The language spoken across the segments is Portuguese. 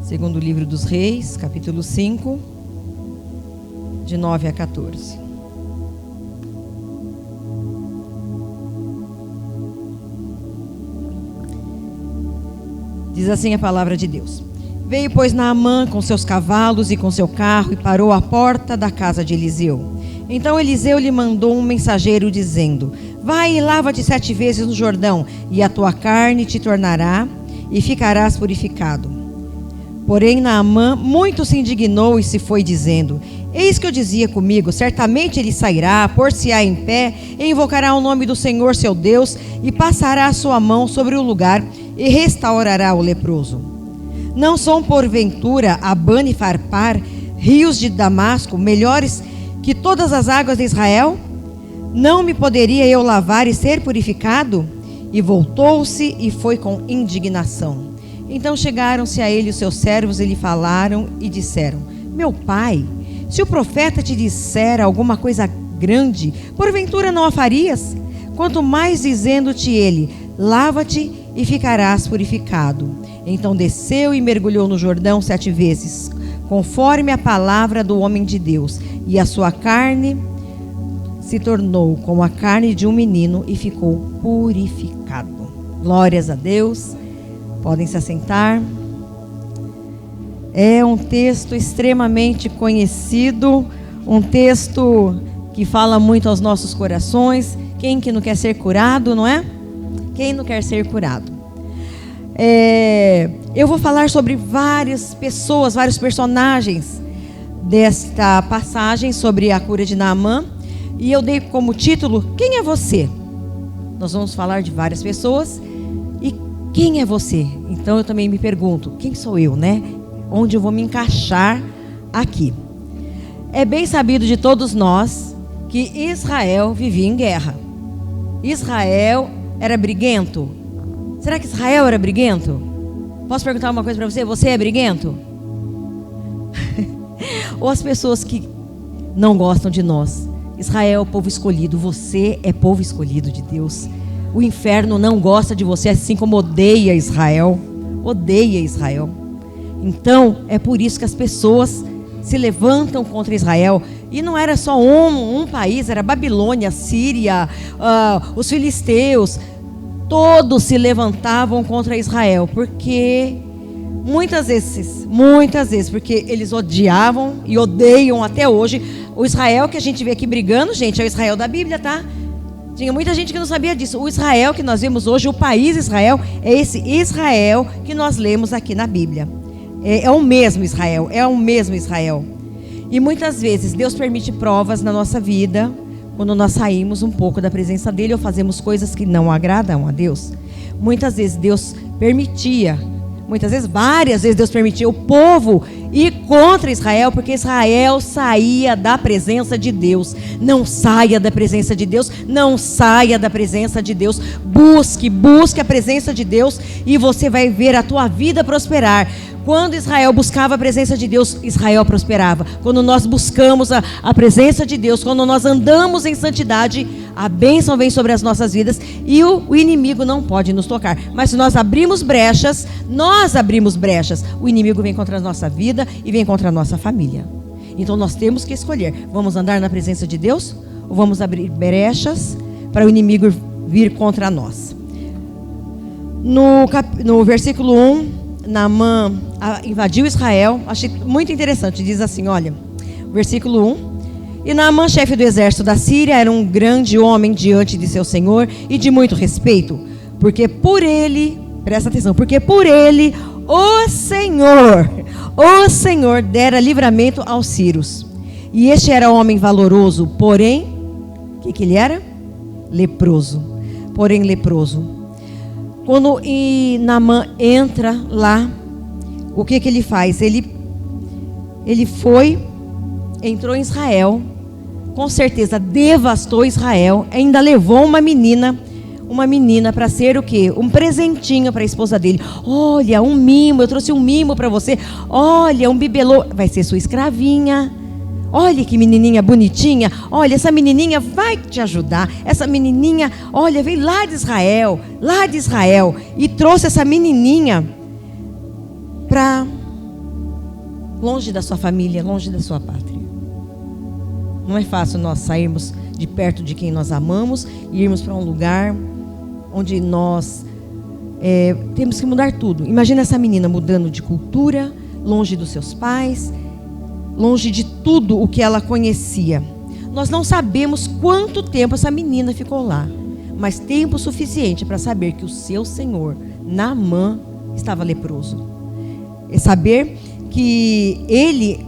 Segundo livro dos Reis, capítulo 5, de 9 a 14. Diz assim a palavra de Deus. Veio, pois, Naamã com seus cavalos e com seu carro e parou à porta da casa de Eliseu. Então Eliseu lhe mandou um mensageiro dizendo: vai e lava-te 7 vezes no Jordão, e a tua carne te tornará e ficarás purificado. Porém Naamã muito se indignou e se foi dizendo: eis que eu dizia comigo, certamente ele sairá, pôr-se-á em pé e invocará o nome do Senhor seu Deus e passará a sua mão sobre o lugar e restaurará o leproso. Não são porventura Abana e Farpar, rios de Damasco, melhores que todas as águas de Israel? Não me poderia eu lavar e ser purificado? E voltou-se e foi com indignação. Então chegaram-se a ele os seus servos e lhe falaram e disseram: meu pai, se o profeta te disser alguma coisa grande, porventura não a farias? Quanto mais dizendo-te ele: lava-te e ficarás purificado. Então desceu e mergulhou no Jordão 7 vezes, conforme a palavra do homem de Deus, e a sua carne se tornou como a carne de um menino e ficou purificado. Glórias a Deus. Podem se assentar. É um texto extremamente conhecido, um texto que fala muito aos nossos corações. Quem que não quer ser curado, não é? Quem não quer ser curado? Eu vou falar sobre várias pessoas, vários personagens desta passagem sobre a cura de Naamã. E eu dei como título: quem é você? Nós vamos falar de várias pessoas. E quem é você? Então eu também me pergunto: quem sou eu, né? Onde eu vou me encaixar aqui? É bem sabido de todos nós que Israel vivia em guerra. Israel era briguento. Será que Israel era briguento? Posso perguntar uma coisa para você? Você é briguento? Ou as pessoas que não gostam de nós? Israel é o povo escolhido. Você é povo escolhido de Deus. O inferno não gosta de você, assim como odeia Israel. Odeia Israel. Então, é por isso que as pessoas se levantam contra Israel. E não era só um país, era Babilônia, Síria, os filisteus. Todos se levantavam contra Israel, porque muitas vezes, porque eles odiavam e odeiam até hoje. O Israel que a gente vê aqui brigando, gente, é o Israel da Bíblia, tá? Tinha muita gente que não sabia disso. O Israel que nós vemos hoje, o país Israel, é esse Israel que nós lemos aqui na Bíblia. É o mesmo Israel, é o mesmo Israel. E muitas vezes Deus permite provas na nossa vida, quando nós saímos um pouco da presença dele ou fazemos coisas que não agradam a Deus. Muitas vezes Deus permitia, várias vezes Deus permitia o povo ir contra Israel, porque Israel saía da presença de Deus. Não saia da presença de Deus, não saia da presença de Deus. Busque a presença de Deus e você vai ver a tua vida prosperar. Quando Israel buscava a presença de Deus, Israel prosperava. Quando nós buscamos a presença de Deus, quando nós andamos em santidade, a bênção vem sobre as nossas vidas e o inimigo não pode nos tocar. Mas se nós abrimos brechas, o inimigo vem contra a nossa vida e vem contra a nossa família. Então nós temos que escolher: vamos andar na presença de Deus ou vamos abrir brechas para o inimigo vir contra nós? No versículo 1, Naamã invadiu Israel. Achei muito interessante. Diz assim, olha, versículo 1: e Naamã, chefe do exército da Síria, era um grande homem diante de seu senhor e de muito respeito, porque por ele, presta atenção, porque por ele o Senhor dera livramento aos sírios. E este era homem valoroso, porém, o que ele era? Leproso. Porém leproso. Quando Naamã entra lá, o que ele faz? Ele entrou em Israel, com certeza devastou Israel, ainda levou uma menina para ser o quê? Um presentinho para a esposa dele. Olha, um mimo, eu trouxe um mimo para você. Olha, um bibelô, vai ser sua escravinha. Olha que menininha bonitinha. Olha, essa menininha vai te ajudar. Essa menininha, olha, veio lá de Israel. E trouxe essa menininha para longe da sua família, longe da sua pátria. Não é fácil nós sairmos de perto de quem nós amamos e irmos para um lugar onde nós temos que mudar tudo. Imagina essa menina mudando de cultura, longe dos seus pais, longe de tudo o que ela conhecia. Nós não sabemos quanto tempo essa menina ficou lá, mas tempo suficiente para saber que o seu senhor, Naamã, estava leproso. E saber que ele,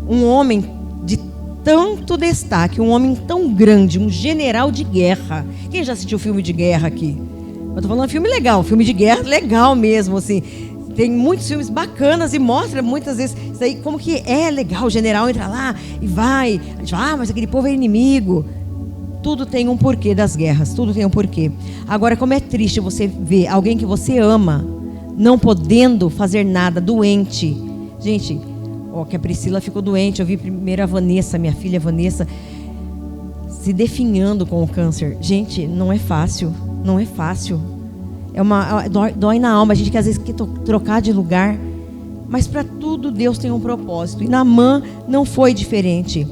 um homem de tanto destaque, um homem tão grande, um general de guerra. Quem já assistiu filme de guerra aqui? Eu estou falando de filme legal, filme de guerra legal mesmo, assim. Tem muitos filmes bacanas e mostra muitas vezes isso aí, como que é legal. O general entra lá e vai. A gente fala, mas aquele povo é inimigo. Tudo tem um porquê das guerras, tudo tem um porquê. Agora, como é triste você ver alguém que você ama não podendo fazer nada, doente. Gente, que a Priscila ficou doente. Eu vi primeiro a Vanessa, minha filha Vanessa, se definhando com o câncer. Gente, não é fácil, não é fácil. Dói na alma. A gente que às vezes quer trocar de lugar, mas para tudo Deus tem um propósito. E Naamã não foi diferente.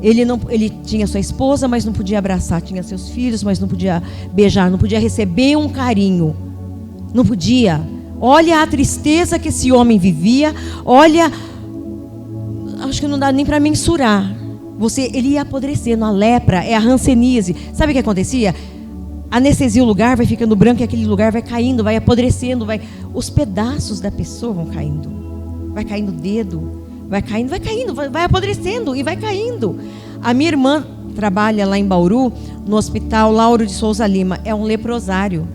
Ele tinha sua esposa, mas não podia abraçar. Tinha seus filhos, mas não podia beijar, não podia receber um carinho. Não podia. Olha a tristeza que esse homem vivia. Olha, acho que não dá nem para mensurar. Ele ia apodrecendo. A lepra é a hanseníase. Sabe o que acontecia? Anestesia o lugar, vai ficando branco e aquele lugar vai caindo, vai apodrecendo, os pedaços da pessoa vão caindo. Vai caindo o dedo, vai apodrecendo e vai caindo. A minha irmã trabalha lá em Bauru, no Hospital Lauro de Souza Lima, é um leprosário.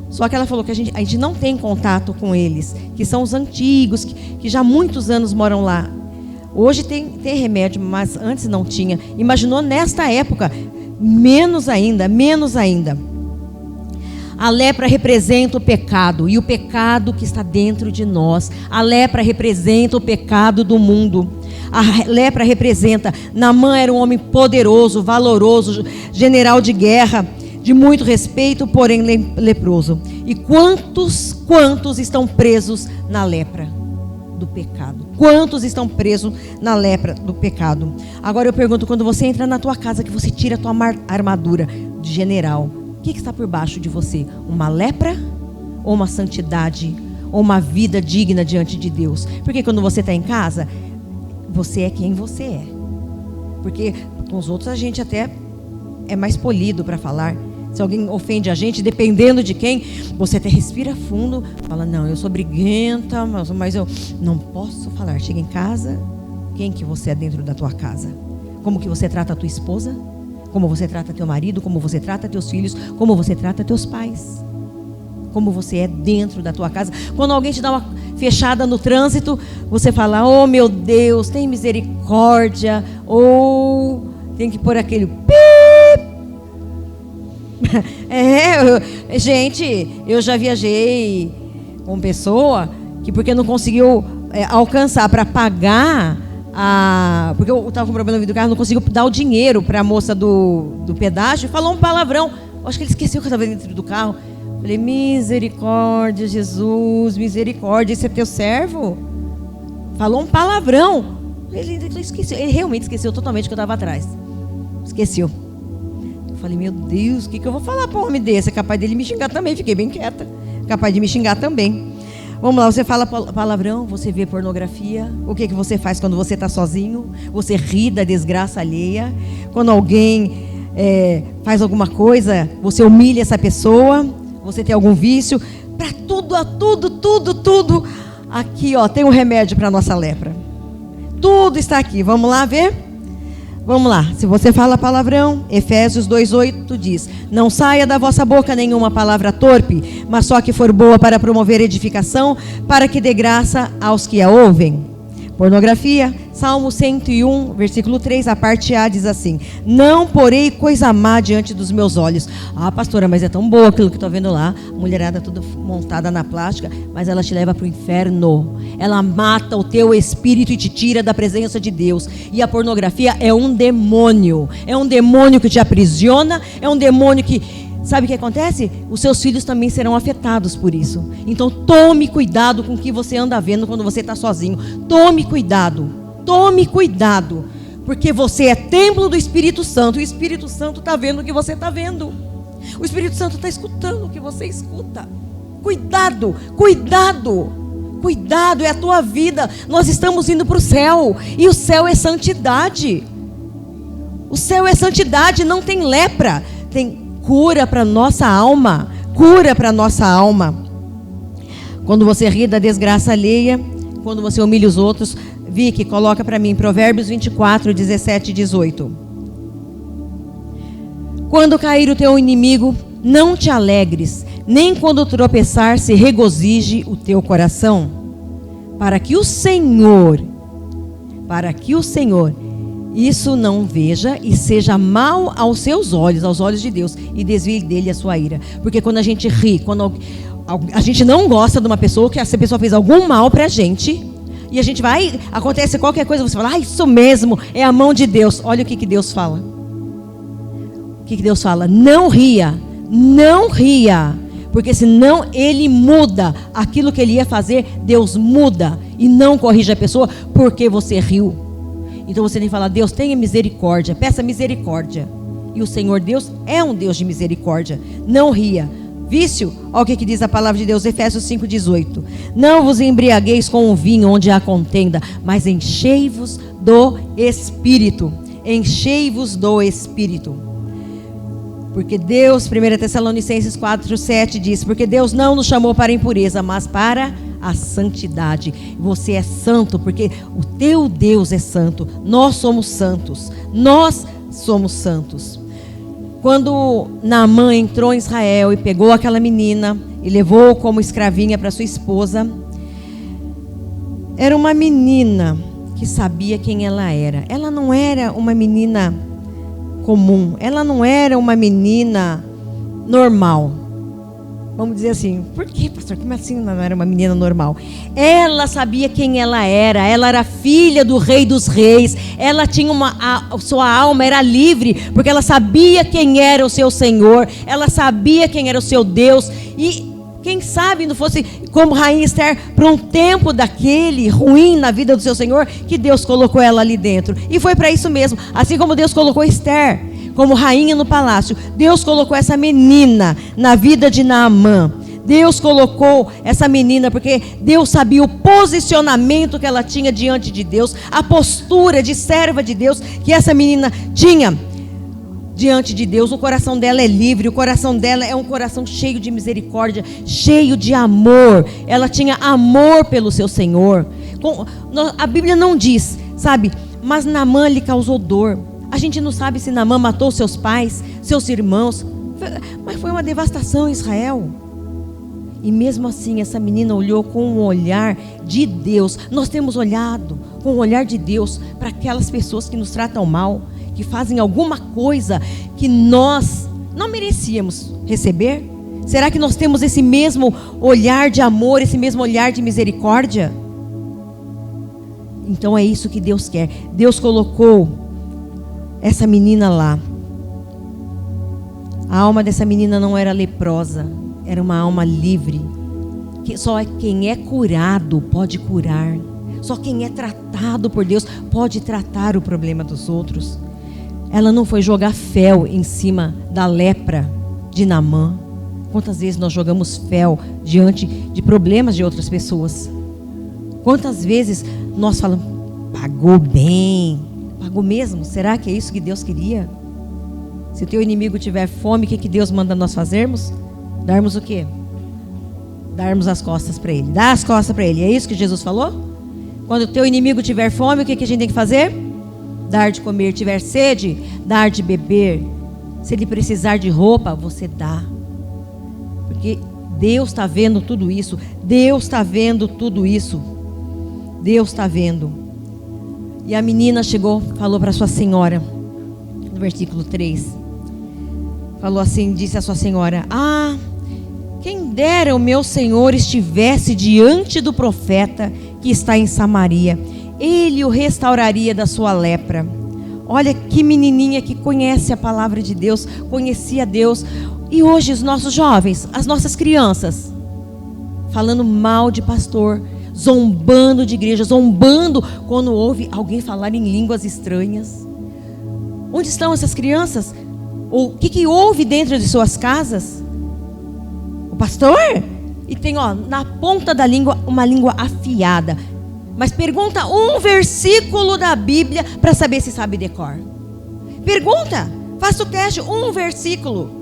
Só que ela falou que a gente não tem contato com eles, que são os antigos, que já há muitos anos moram lá. Hoje tem remédio, mas antes não tinha. Imaginou nesta época, menos ainda. A lepra representa o pecado, e o pecado que está dentro de nós. A lepra representa o pecado do mundo. A lepra representa, Naamã era um homem poderoso, valoroso, general de guerra, de muito respeito, porém leproso. E quantos estão presos na lepra do pecado? Quantos estão presos na lepra do pecado? Agora eu pergunto, quando você entra na tua casa, que você tira a tua armadura de general, o que está por baixo de você? Uma lepra ou uma santidade? Ou uma vida digna diante de Deus? Porque quando você está em casa, você é quem você é. Porque com os outros a gente até é mais polido para falar. Se alguém ofende a gente, dependendo de quem, você até respira fundo, fala, não, eu sou briguenta, mas eu não posso falar. Chega em casa, quem que você é dentro da tua casa? Como que você trata a tua esposa? Como você trata teu marido? Como você trata teus filhos? Como você trata teus pais? Como você é dentro da tua casa? Quando alguém te dá uma fechada no trânsito, você fala, oh meu Deus, tem misericórdia, ou tem que pôr aquele pip. Gente, eu já viajei com pessoa que porque não conseguiu alcançar para pagar porque eu estava com problema no vidro do carro, não conseguiu dar o dinheiro para a moça do pedágio, falou um palavrão. Acho que ele esqueceu que eu estava dentro do carro. Falei, misericórdia, Jesus, misericórdia, esse é teu servo? Falou um palavrão. Ele esqueceu, ele realmente esqueceu totalmente que eu estava atrás. Esqueceu. Eu falei, meu Deus, o que eu vou falar para um homem desse? É capaz dele me xingar também. Fiquei bem quieta. Capaz de me xingar também. Vamos lá, você fala palavrão, você vê pornografia. O que você faz quando você está sozinho? Você ri da desgraça alheia. Quando alguém faz alguma coisa, você humilha essa pessoa. Você tem algum vício. Para tudo. Aqui, tem um remédio para a nossa lepra. Tudo está aqui. Vamos lá ver? Vamos lá. Se você fala palavrão, Efésios 2:8 diz, não saia da vossa boca nenhuma palavra torpe, mas só que for boa para promover edificação, para que dê graça aos que a ouvem. Pornografia, Salmo 101, versículo 3, a parte A diz assim, não porei coisa má diante dos meus olhos. Ah, pastora, mas é tão boa aquilo que estou vendo lá, mulherada toda montada na plástica, mas ela te leva para o inferno. Ela mata o teu espírito e te tira da presença de Deus. E a pornografia é um demônio que te aprisiona, é um demônio que sabe o que acontece? Os seus filhos também serão afetados por isso. Então tome cuidado com o que você anda vendo quando você está sozinho. Tome cuidado, porque você é templo do Espírito Santo. E o Espírito Santo está vendo o que você está vendo. O Espírito Santo está escutando o que você escuta. Cuidado, é a tua vida. Nós estamos indo para o céu, e o céu é santidade. O céu é santidade, não tem lepra, tem cura para nossa alma. Quando você ri da desgraça alheia, quando você humilha os outros. Vicky, coloca para mim Provérbios 24, 17 e 18. Quando cair o teu inimigo, não te alegres, nem quando tropeçar se regozije o teu coração, para que o Senhor isso não veja e seja mal aos seus olhos, aos olhos de Deus, e desvie dele a sua ira. Porque quando a gente ri, quando a gente não gosta de uma pessoa, que essa pessoa fez algum mal pra gente, e a gente vai, acontece qualquer coisa, você fala, isso mesmo, é a mão de Deus. Olha o que Deus fala. O que Deus fala? Não ria, porque senão ele muda aquilo que ele ia fazer. Deus muda e não corrige a pessoa porque você riu. Então você tem que falar, Deus, tenha misericórdia, peça misericórdia. E o Senhor Deus é um Deus de misericórdia. Não ria. Vício, olha o que diz a palavra de Deus, Efésios 5,18. Não vos embriagueis com o vinho onde há contenda, mas enchei-vos do Espírito. Porque Deus, 1 Tessalonicenses 4,7 diz, porque Deus não nos chamou para a impureza, mas para a santidade. Você é santo, porque o teu Deus é santo. Nós somos santos. Quando Naamã entrou em Israel e pegou aquela menina e levou como escravinha para sua esposa, era uma menina que sabia quem ela era. Ela não era uma menina comum, ela não era uma menina normal. Vamos dizer assim, por que, pastor? Como assim não era uma menina normal? Ela sabia quem ela era filha do Rei dos Reis, ela tinha sua alma era livre, porque ela sabia quem era o seu Senhor, ela sabia quem era o seu Deus, e quem sabe não fosse como Rainha Esther, para um tempo daquele ruim na vida do seu Senhor, que Deus colocou ela ali dentro, e foi para isso mesmo, assim como Deus colocou Esther como rainha no palácio, Deus colocou essa menina na vida de Naamã. Deus colocou essa menina porque Deus sabia o posicionamento que ela tinha diante de Deus, a postura de serva de Deus que essa menina tinha diante de Deus. O coração dela é livre, o coração dela é um coração cheio de misericórdia, cheio de amor. Ela tinha amor pelo seu Senhor. A Bíblia não diz, sabe, mas Naamã lhe causou dor. A gente não sabe se Naamã matou seus pais, seus irmãos, mas foi uma devastação em Israel. E mesmo assim, essa menina olhou com um olhar de Deus. Nós temos olhado com o olhar de Deus para aquelas pessoas que nos tratam mal, que fazem alguma coisa que nós não merecíamos receber. Será que nós temos esse mesmo olhar de amor, esse mesmo olhar de misericórdia? Então é isso que Deus quer. Deus colocou essa menina lá. A alma dessa menina não era leprosa, era uma alma livre. Que só quem é curado pode curar. Só quem é tratado por Deus pode tratar o problema dos outros. Ela não foi jogar fel em cima da lepra de Naamã. Quantas vezes nós jogamos fel diante de problemas de outras pessoas? Quantas vezes nós falamos, pagou bem, pagou mesmo? Será que é isso que Deus queria? Se o teu inimigo tiver fome, o que Deus manda nós fazermos? Darmos o quê? Darmos as costas para ele. Dar as costas para ele. É isso que Jesus falou? Quando o teu inimigo tiver fome, o que a gente tem que fazer? Dar de comer. Tiver sede, dar de beber. Se ele precisar de roupa, você dá. Porque Deus está vendo tudo isso. Deus está vendo tudo isso. Deus está vendo. E a menina chegou, falou para sua senhora, no versículo 3, falou assim, disse a sua senhora: ah, quem dera o meu senhor estivesse diante do profeta que está em Samaria, ele o restauraria da sua lepra. Olha que menininha que conhece a palavra de Deus, conhecia Deus. E hoje os nossos jovens, as nossas crianças, falando mal de pastor, zombando de igreja, zombando quando ouve alguém falar em línguas estranhas. Onde estão essas crianças? O que houve dentro de suas casas? O pastor? E tem, na ponta da língua, uma língua afiada. Mas pergunta um versículo da Bíblia para saber se sabe decor. Pergunta, faça o teste, um versículo.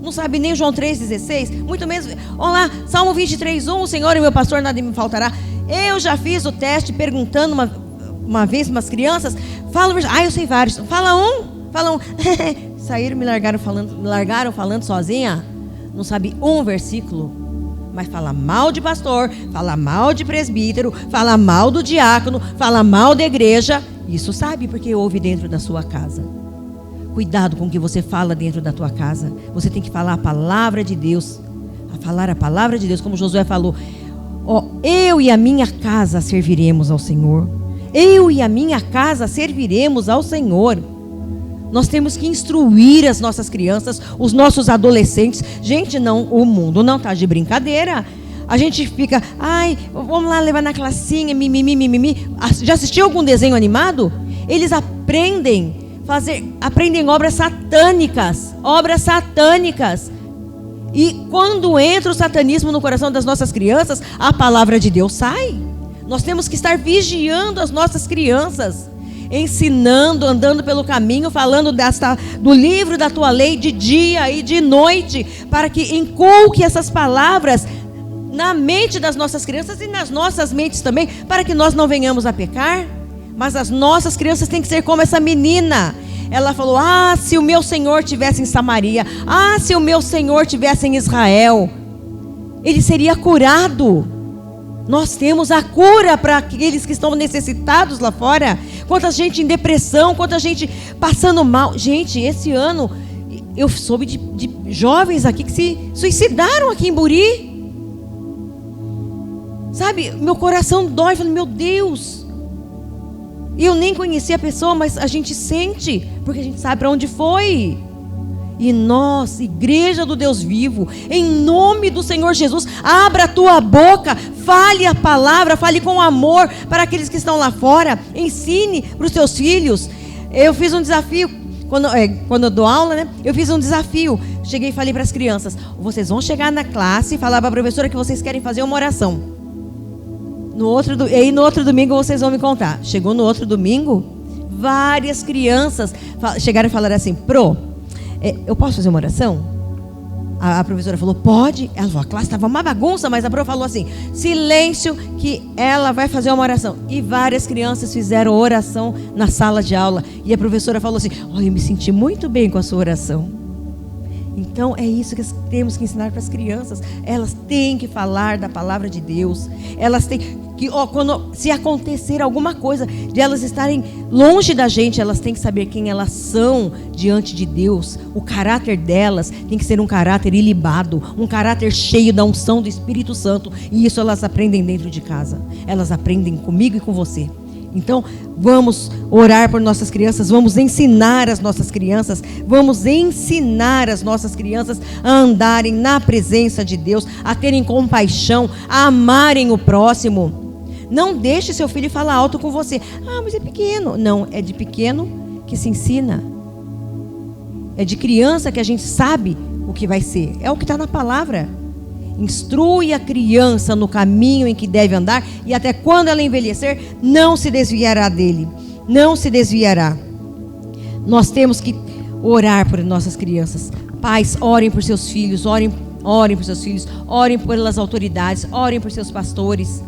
Não sabe nem João 3,16, muito menos, olha lá, Salmo 23,1, o Senhor é meu pastor, nada me faltará. Eu já fiz o teste perguntando uma vez umas crianças, eu sei vários, fala um. Saíram, me largaram falando sozinha, não sabe um versículo, mas fala mal de pastor, fala mal de presbítero, fala mal do diácono, fala mal da igreja. Isso sabe porque ouve dentro da sua casa. Cuidado com o que você fala dentro da tua casa. Você tem que falar a palavra de Deus. Falar a palavra de Deus, como Josué falou. Eu e a minha casa serviremos ao Senhor. Eu e a minha casa serviremos ao Senhor. Nós temos que instruir as nossas crianças, os nossos adolescentes. Gente, o mundo não está de brincadeira. A gente fica, vamos lá levar na classinha, mimimi. Já assistiu algum desenho animado? Eles aprendem obras satânicas. E quando entra o satanismo no coração das nossas crianças, a palavra de Deus sai. Nós temos que estar vigiando as nossas crianças, ensinando, andando pelo caminho, falando do livro da tua lei de dia e de noite, para que inculque essas palavras na mente das nossas crianças e nas nossas mentes também, para que nós não venhamos a pecar. Mas as nossas crianças têm que ser como essa menina. Ela falou, se o meu Senhor estivesse em Samaria, se o meu Senhor estivesse em Israel, ele seria curado. Nós temos a cura para aqueles que estão necessitados lá fora. Quanta gente em depressão, quanta gente passando mal. Gente, esse ano eu soube de jovens aqui que se suicidaram aqui em Buri. Sabe, meu coração dói. Eu falei, meu Deus. Eu nem conhecia a pessoa, mas a gente sente, porque a gente sabe para onde foi. E nós, igreja do Deus vivo, em nome do Senhor Jesus, abra a tua boca, fale a palavra, fale com amor para aqueles que estão lá fora, ensine para os teus filhos. Eu fiz um desafio, quando eu dou aula, né? Eu fiz um desafio, cheguei e falei para as crianças, vocês vão chegar na classe e falar para a professora que vocês querem fazer uma oração. No outro domingo vocês vão me contar. Chegou no outro domingo, várias crianças chegaram e falaram assim, eu posso fazer uma oração? A professora falou, pode. Ela falou, a classe estava uma bagunça, mas a prof falou assim, silêncio que ela vai fazer uma oração. E várias crianças fizeram oração na sala de aula. E a professora falou assim, eu me senti muito bem com a sua oração. Então é isso que temos que ensinar para as crianças. Elas têm que falar da palavra de Deus. Elas têm que, se acontecer alguma coisa de elas estarem longe da gente, elas têm que saber quem elas são diante de Deus. O caráter delas tem que ser um caráter ilibado, um caráter cheio da unção do Espírito Santo. E isso elas aprendem dentro de casa. Elas aprendem comigo e com você. Então, vamos orar por nossas crianças, vamos ensinar as nossas crianças a andarem na presença de Deus, a terem compaixão, a amarem o próximo. Não deixe seu filho falar alto com você. Mas é pequeno. Não, é de pequeno que se ensina. É de criança que a gente sabe o que vai ser. É o que está na palavra. Instrui a criança no caminho em que deve andar, e até quando ela envelhecer, não se desviará dele. Não se desviará. Nós temos que orar por nossas crianças. Pais, orem por seus filhos, orem por seus filhos, orem pelas autoridades, orem por seus pastores,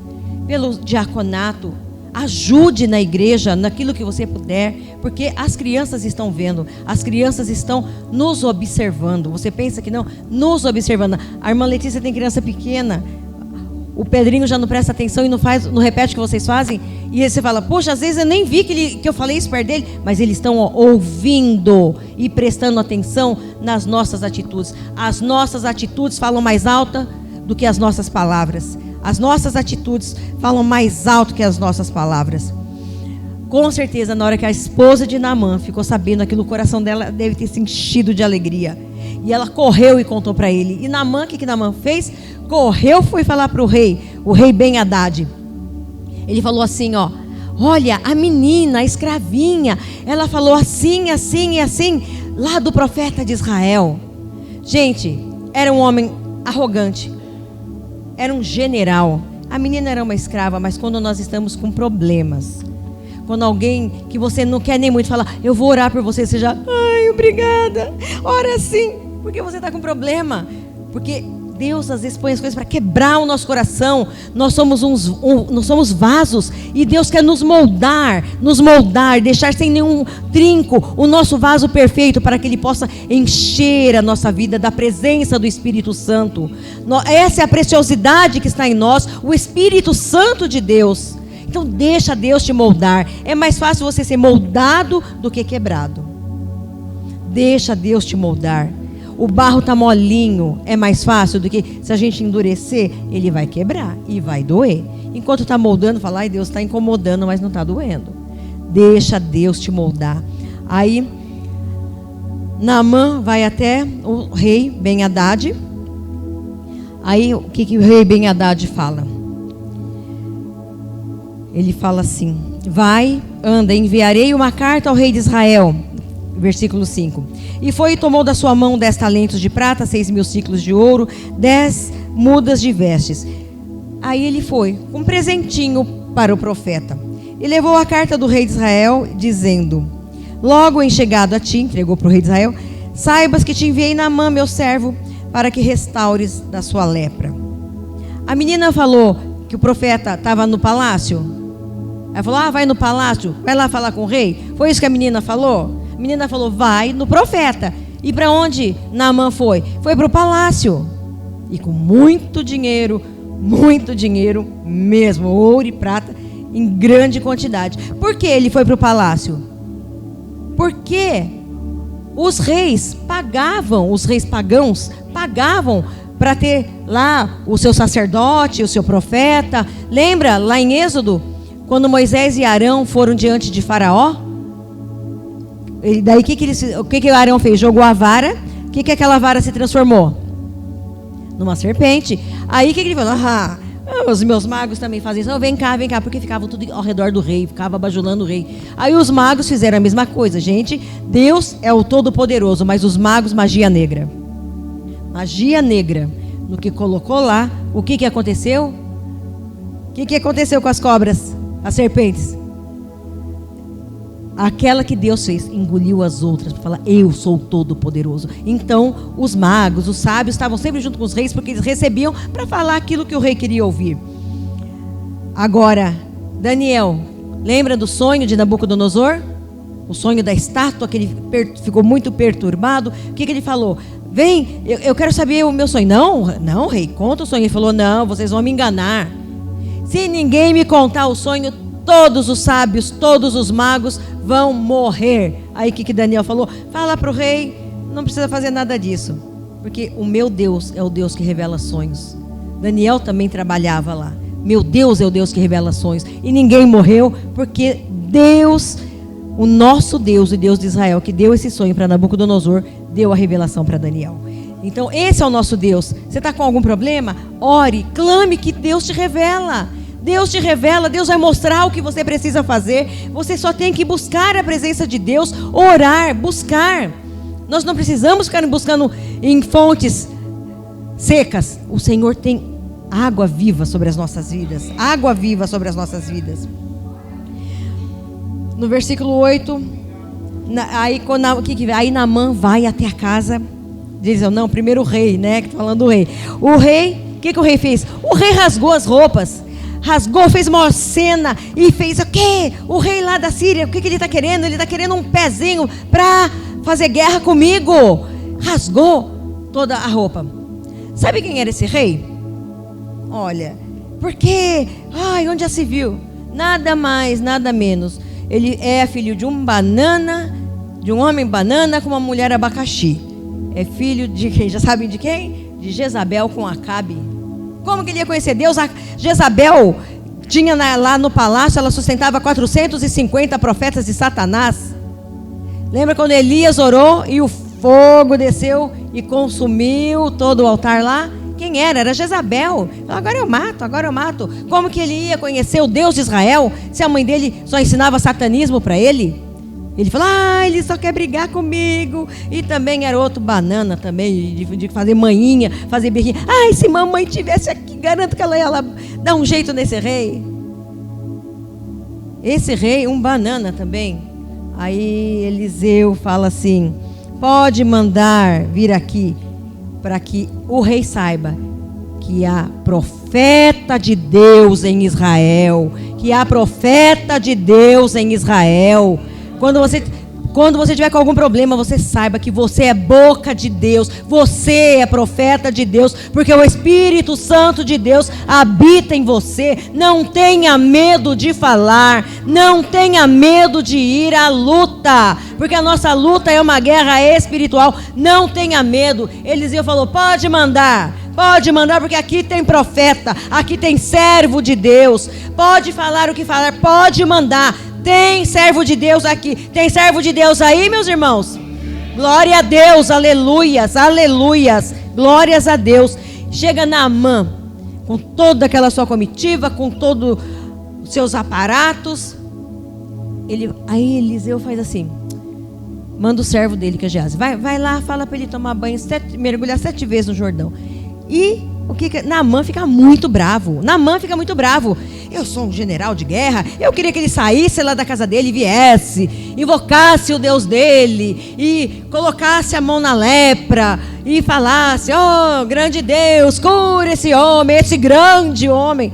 pelo diaconato. Ajude na igreja, naquilo que você puder, porque as crianças estão vendo, as crianças estão nos observando. Você pensa que não? Nos observando. A irmã Letícia tem criança pequena, o Pedrinho já não presta atenção e não repete o que vocês fazem, e aí você fala, poxa, às vezes eu nem vi que eu falei isso perto dele, mas eles estão ouvindo e prestando atenção nas nossas atitudes. As nossas atitudes falam mais alto do que as nossas palavras. As nossas atitudes falam mais alto que as nossas palavras. Com certeza, na hora que a esposa de Naamã ficou sabendo aquilo, o coração dela deve ter se enchido de alegria. E ela correu e contou para ele. E Naamã, o que Naamã fez? Correu, foi falar para o rei Ben-Hadad. Ele falou assim, ó: olha, a menina, a escravinha, ela falou assim, assim e assim, lá do profeta de Israel. Gente, era um homem arrogante, era um general. A menina era uma escrava, mas quando nós estamos com problemas, quando alguém que você não quer nem muito falar, eu vou orar por você, você já, ai, obrigada, ora sim, porque você está com problema, porque Deus às vezes põe as coisas para quebrar o nosso coração. Nós somos vasos e Deus quer nos moldar, deixar sem nenhum trinco o nosso vaso perfeito para que Ele possa encher a nossa vida da presença do Espírito Santo. Essa é a preciosidade que está em nós, o Espírito Santo de Deus. Então deixa Deus te moldar. É mais fácil você ser moldado do que quebrado. Deixa Deus te moldar. O barro está molinho, é mais fácil do que se a gente endurecer, ele vai quebrar e vai doer. Enquanto está moldando, fala, ai, Deus está incomodando, mas não está doendo. Deixa Deus te moldar. Aí Naamã vai até o rei Ben-Hadad. Aí o que o rei Ben-Hadad fala? Ele fala assim: vai, anda, enviarei uma carta ao rei de Israel. Versículo 5. E foi e tomou da sua mão 10 talentos de prata, 6.000 ciclos de ouro, 10 mudas de vestes. Aí ele foi, com um presentinho para o profeta. E levou a carta do rei de Israel, dizendo: logo em chegado a ti, entregou para o rei de Israel, saibas que te enviei Naamã, meu servo, para que restaures da sua lepra. A menina falou que o profeta estava no palácio. Ela falou: vai no palácio, vai lá falar com o rei. Foi isso que a menina falou? A menina falou: vai no profeta. E para onde Naamã foi? Foi para o palácio. E com muito dinheiro mesmo, ouro e prata, em grande quantidade. Por que ele foi para o palácio? Porque os reis pagãos pagavam para ter lá o seu sacerdote, o seu profeta. Lembra lá em Êxodo, quando Moisés e Arão foram diante de Faraó? E daí o que Arão fez? Jogou a vara. O que aquela vara se transformou? Numa serpente. Aí o que ele falou? Os meus magos também fazem isso. Vem cá, porque ficava tudo ao redor do rei, ficava bajulando o rei. Aí os magos fizeram a mesma coisa. Gente, Deus é o Todo-Poderoso, mas os magos, magia negra. Magia negra. No que colocou lá, o que aconteceu? O que aconteceu com as cobras, as serpentes? Aquela que Deus fez, engoliu as outras, para falar: eu sou o Todo-Poderoso. Então, os magos, os sábios, estavam sempre junto com os reis, porque eles recebiam para falar aquilo que o rei queria ouvir. Agora, Daniel, lembra do sonho de Nabucodonosor? O sonho da estátua, que ele ficou muito perturbado. O que ele falou? Vem, eu quero saber o meu sonho. Não, rei, conta o sonho. Ele falou: não, vocês vão me enganar. Se ninguém me contar o sonho, todos os sábios, todos os magos vão morrer. Aí o que Daniel falou? Fala para o rei, não precisa fazer nada disso, porque o meu Deus é o Deus que revela sonhos. Daniel também trabalhava lá. Meu Deus é o Deus que revela sonhos. E ninguém morreu, porque Deus, o nosso Deus, o Deus de Israel, que deu esse sonho para Nabucodonosor, deu a revelação para Daniel. Então esse é o nosso Deus. Você está com algum problema? Ore, clame que Deus te revela. Deus te revela, Deus vai mostrar o que você precisa fazer. Você só tem que buscar a presença de Deus, orar, buscar. Nós não precisamos ficar buscando em fontes secas. O Senhor tem água viva sobre as nossas vidas. Água viva sobre as nossas vidas. No versículo 8, aí Naamã vai até a casa. Dizem: não, primeiro o rei, né? Que tá falando do rei. O rei, o que o rei fez? O rei rasgou as roupas. Rasgou, fez uma cena e fez o quê? O rei lá da Síria, o que ele está querendo? Ele está querendo um pezinho para fazer guerra comigo. Rasgou toda a roupa. Sabe quem era esse rei? Olha, porque, onde já se viu? Nada mais, nada menos. Ele é filho de um homem banana com uma mulher abacaxi. É filho de quem? Já sabem de quem? De Jezabel com Acabe. Como que ele ia conhecer Deus? A Jezabel tinha lá no palácio, ela sustentava 450 profetas de Satanás. Lembra quando Elias orou e o fogo desceu e consumiu todo o altar lá. Quem era? Era Jezabel. Agora eu mato. Como que ele ia conhecer o Deus de Israel se a mãe dele só ensinava satanismo para ele? Ele falou, ele só quer brigar comigo. E também era outro banana também, de fazer manhinha, fazer birrinha. Se mamãe tivesse aqui, garanto que ela ia lá dar um jeito nesse rei. Esse rei, um banana também. Aí Eliseu fala assim, pode mandar vir aqui, para que o rei saiba que há profeta de Deus em Israel. Quando você tiver com algum problema, você saiba que você é boca de Deus, você é profeta de Deus, porque o Espírito Santo de Deus habita em você. Não tenha medo de falar, não tenha medo de ir à luta, porque a nossa luta é uma guerra espiritual. Não tenha medo. Eliseu falou, pode mandar, porque aqui tem profeta, aqui tem servo de Deus, pode falar o que falar, pode mandar. Tem servo de Deus aqui. Tem servo de Deus aí, meus irmãos? Glória a Deus, aleluias, glórias a Deus. Chega Naamã, com toda aquela sua comitiva, com todos os seus aparatos. Aí Eliseu faz assim, manda o servo dele, que é Geazi, vai lá, fala para ele tomar banho, mergulhar 7 vezes no Jordão. E Naamã fica muito bravo. Eu sou um general de guerra, eu queria que ele saísse lá da casa dele e viesse, invocasse o Deus dele e colocasse a mão na lepra e falasse, grande Deus, cura esse homem, esse grande homem.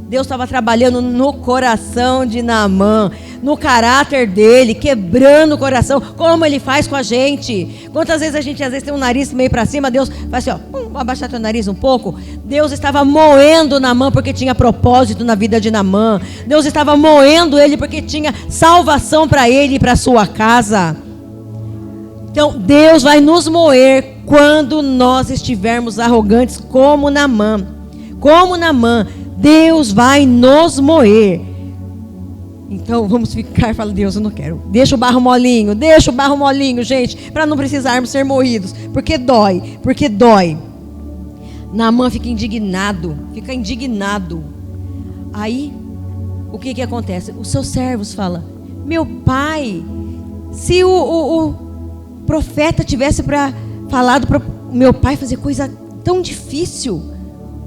Deus estava trabalhando no coração de Naamã, no caráter dele, quebrando o coração, como ele faz com a gente. Quantas vezes a gente às vezes tem um nariz meio para cima, Deus faz assim, vou abaixar teu nariz um pouco. Deus estava moendo Naamã porque tinha propósito na vida de Naamã. Deus estava moendo ele porque tinha salvação para ele e para sua casa. Então Deus vai nos moer quando nós estivermos arrogantes como Naamã. Deus vai nos moer. Então vamos ficar falando, Deus, eu não quero. Deixa o barro molinho, gente, para não precisarmos ser moídos, porque dói. Naamã fica indignado. Aí, o que acontece? Os seus servos falam, meu pai, se o profeta tivesse falado para o meu pai fazer coisa tão difícil,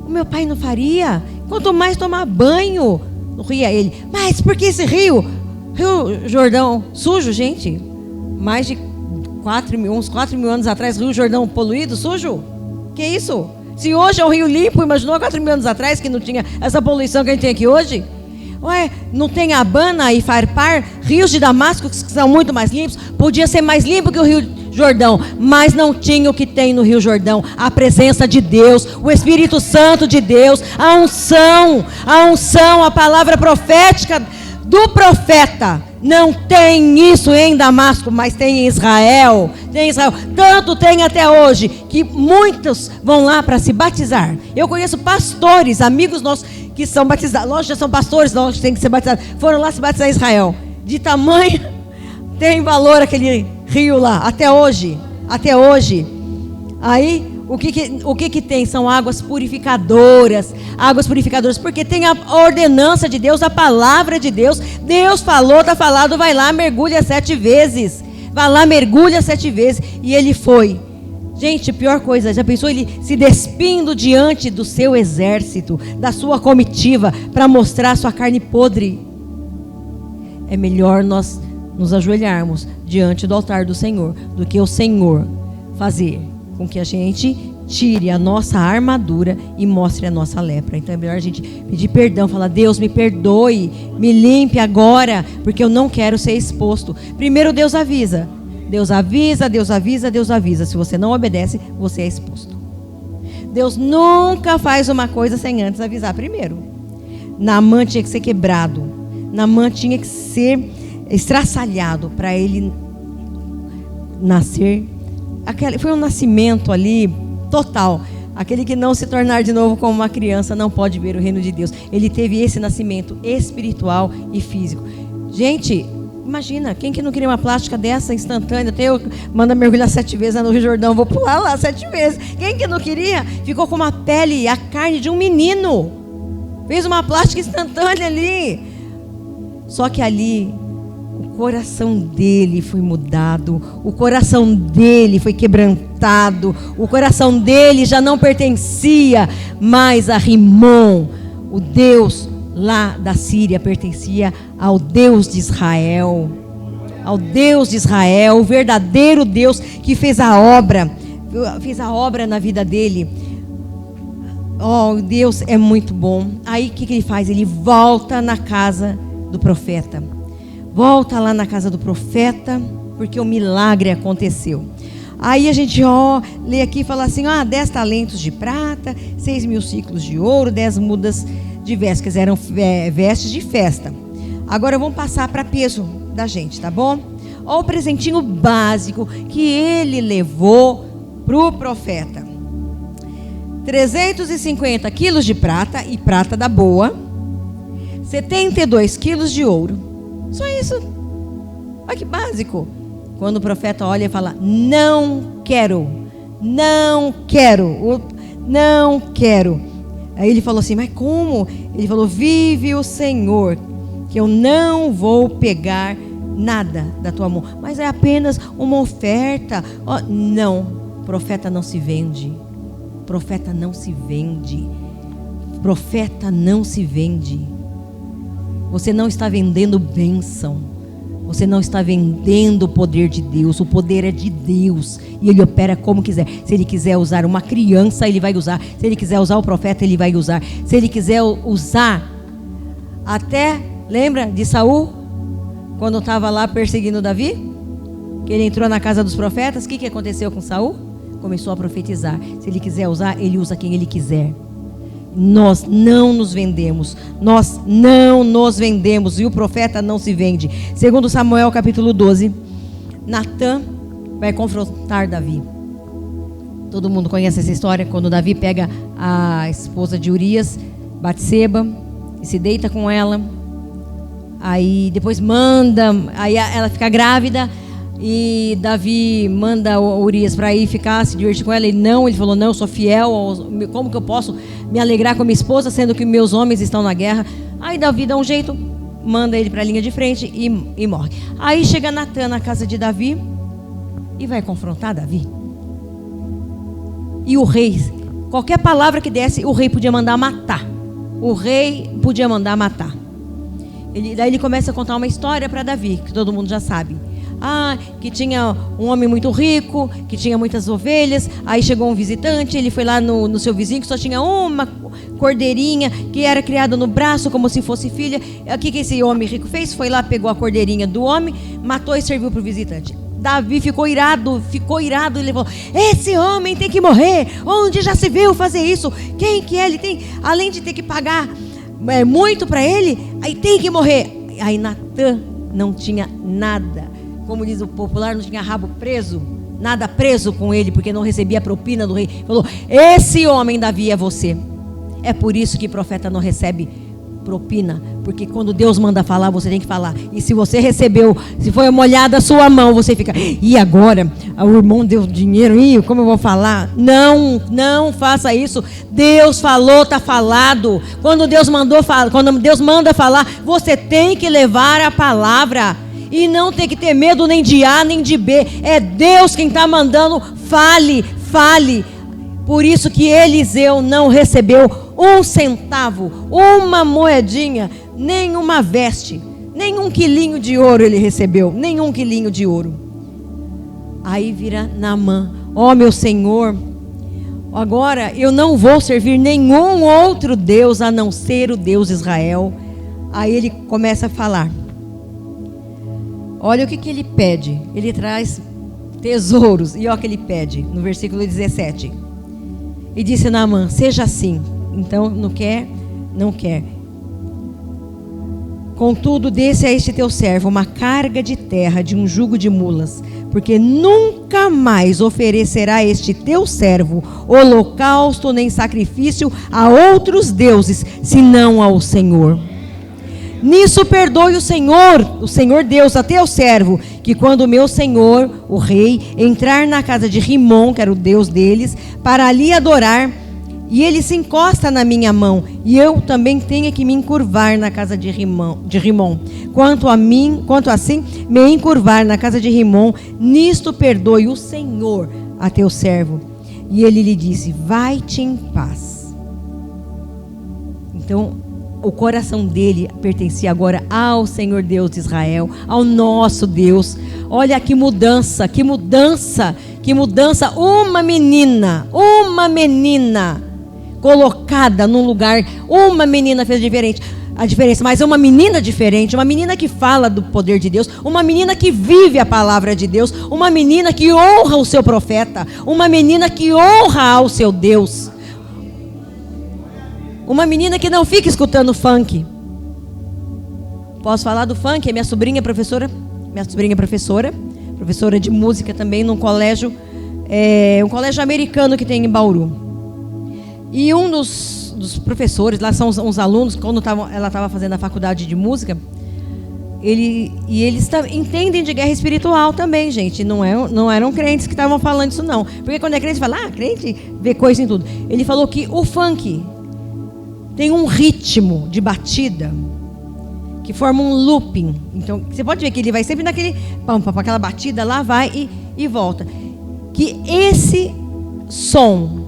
o meu pai não faria. Quanto mais tomar banho no rio. Ele, mas por que esse rio Jordão sujo, gente? Mais de uns 4 mil anos atrás, Rio Jordão poluído, sujo? Que isso? Se hoje é um rio limpo, imaginou 4 mil anos atrás que não tinha essa poluição que a gente tem aqui hoje? Não tem Abana e Farpar, rios de Damasco que são muito mais limpos? Podia ser mais limpo que o Rio Jordão, mas não tinha o que tem no Rio Jordão: a presença de Deus, o Espírito Santo de Deus, a unção, a palavra profética do profeta. Não tem isso em Damasco, mas tem em Israel. Tanto tem até hoje que muitos vão lá para se batizar. Eu conheço pastores, amigos nossos que são batizados. Lógico, já são pastores, lógico que tem que ser batizados. Foram lá se batizar em Israel. De tamanho tem valor aquele rio lá, até hoje. Aí, o que tem? São águas purificadoras, porque tem a ordenança de Deus, a palavra de Deus. Deus falou, está falado, vai lá, mergulha 7 vezes. E ele foi. Gente, pior coisa, já pensou ele se despindo diante do seu exército, da sua comitiva, para mostrar sua carne podre? É melhor nós nos ajoelharmos diante do altar do Senhor, do que o Senhor fazer com que a gente tire a nossa armadura e mostre a nossa lepra. Então é melhor a gente pedir perdão, falar: Deus, me perdoe, me limpe agora, porque eu não quero ser exposto. Primeiro Deus avisa. Se você não obedece, você é exposto. Deus nunca faz uma coisa sem antes avisar primeiro. Naamã tinha que ser quebrado. Naamã tinha que ser estraçalhado para ele nascer. Foi um nascimento ali total. Aquele que não se tornar de novo como uma criança não pode ver o reino de Deus. Ele teve esse nascimento espiritual e físico. Gente, Imagina, quem que não queria uma plástica dessa instantânea? Até eu mando mergulhar 7 vezes no Rio Jordão, vou pular lá 7 vezes. Quem que não queria? Ficou com uma pele, a carne de um menino. Fez uma plástica instantânea ali. Só que ali, o coração dele foi mudado, o coração dele foi quebrantado, o coração dele já não pertencia mais a Rimon, o Deus lá da Síria, pertencia ao Deus de Israel, o verdadeiro Deus que fez a obra na vida dele. Oh, Deus é muito bom. Aí o que ele faz? Ele volta na casa do profeta. Volta lá na casa do profeta, porque o milagre aconteceu. Aí a gente lê aqui e fala assim: 10 talentos de prata, 6.000 ciclos de ouro, 10 mudas de vestes, eram vestes de festa. Agora vamos passar para peso da gente, tá bom? Olha o presentinho básico que ele levou para o profeta: 350 quilos de prata, e prata da boa, 72 quilos de ouro. Só isso. Olha que básico. Quando o profeta olha e fala: não quero. Aí ele falou assim: mas como? Ele falou: vive o Senhor, que eu não vou pegar nada da tua mão. Mas é apenas uma oferta. Não, profeta não se vende. Profeta não se vende. Você não está vendendo bênção. Você não está vendendo o poder de Deus. O poder é de Deus e Ele opera como quiser. Se Ele quiser usar uma criança, Ele vai usar. Se Ele quiser usar o profeta, Ele vai usar. Se Ele quiser usar, até, lembra de Saul? Quando estava lá perseguindo Davi? Que ele entrou na casa dos profetas. O que aconteceu com Saul? Começou a profetizar. Se Ele quiser usar, Ele usa quem Ele quiser. Nós não nos vendemos. E o profeta não se vende. Segundo Samuel capítulo 12, Natã vai confrontar Davi. Todo mundo conhece essa história, quando Davi pega a esposa de Urias, Batseba, e se deita com ela. Aí depois aí ela fica grávida, e Davi manda Urias para ir ficar, se divertir com ela. Ele falou: não, eu sou fiel, como que eu posso me alegrar com minha esposa, sendo que meus homens estão na guerra? Aí Davi dá um jeito, manda ele para a linha de frente e morre. Aí chega Natã na casa de Davi e vai confrontar Davi. E o rei, qualquer palavra que desse, o rei podia mandar matar. Daí ele começa a contar uma história para Davi, que todo mundo já sabe. Que tinha um homem muito rico, que tinha muitas ovelhas. Aí chegou um visitante, ele foi lá no seu vizinho, que só tinha uma cordeirinha, que era criada no braço como se fosse filha. O que esse homem rico fez? Foi lá, pegou a cordeirinha do homem, matou e serviu para o visitante. Davi ficou irado, ele falou: esse homem tem que morrer. Onde já se viu fazer isso? Quem que é? Ele tem, além de ter que pagar muito para ele, aí tem que morrer. Aí Natã não tinha nada, como diz o popular, não tinha rabo preso, nada preso com ele, porque não recebia a propina do rei. Falou: esse homem Davi é você. É por isso que profeta não recebe propina, porque quando Deus manda falar, você tem que falar. E se você recebeu, se foi molhada a sua mão, você fica: e agora? O irmão deu dinheiro, como eu vou falar? Não faça isso. Deus falou, está falado. Quando Deus manda falar, você tem que levar a palavra. E não tem que ter medo nem de A nem de B. É Deus quem está mandando. Fale. Por isso que Eliseu não recebeu 1 centavo, uma moedinha, nem uma veste, nem 1 quilinho de ouro ele recebeu, nem 1 quilinho de ouro. Aí vira Naamã: meu Senhor, agora eu não vou servir nenhum outro Deus a não ser o Deus de Israel. Aí ele começa a falar. Olha o que ele pede. Ele traz tesouros. E olha o que ele pede no versículo 17. E disse Naamã: seja assim. Então não quer. Contudo, desse a este teu servo uma carga de terra de um jugo de mulas, porque nunca mais oferecerá este teu servo holocausto nem sacrifício a outros deuses, senão ao Senhor. Nisso perdoe o Senhor Deus, a teu servo, que quando o meu senhor, o rei, entrar na casa de Rimom, que era o Deus deles, para ali adorar, e ele se encosta na minha mão, e eu também tenho que me encurvar na casa de Rimom. Quanto a mim, quanto assim, me encurvar na casa de Rimom, nisto perdoe o Senhor a teu servo. E ele lhe disse: vai-te em paz. Então, o coração dele pertencia agora ao Senhor Deus de Israel, ao nosso Deus. Olha que mudança, que mudança, que mudança. Uma menina colocada num lugar, uma menina fez a diferença, mas uma menina diferente, uma menina que fala do poder de Deus, uma menina que vive a palavra de Deus, uma menina que honra o seu profeta, uma menina que honra ao seu Deus, uma menina que não fica escutando funk. Posso falar do funk? Minha sobrinha é professora, professora de música também num colégio, um colégio americano que tem em Bauru. E um dos professores, lá são uns alunos, quando ela estava fazendo a faculdade de música, eles entendem de guerra espiritual também, gente. Não eram crentes que estavam falando isso, não. Porque quando é crente, fala, crente vê coisa em tudo. Ele falou que o funk tem um ritmo de batida que forma um looping. Então, você pode ver que ele vai sempre naquele, aquela batida, lá vai e volta. Que esse som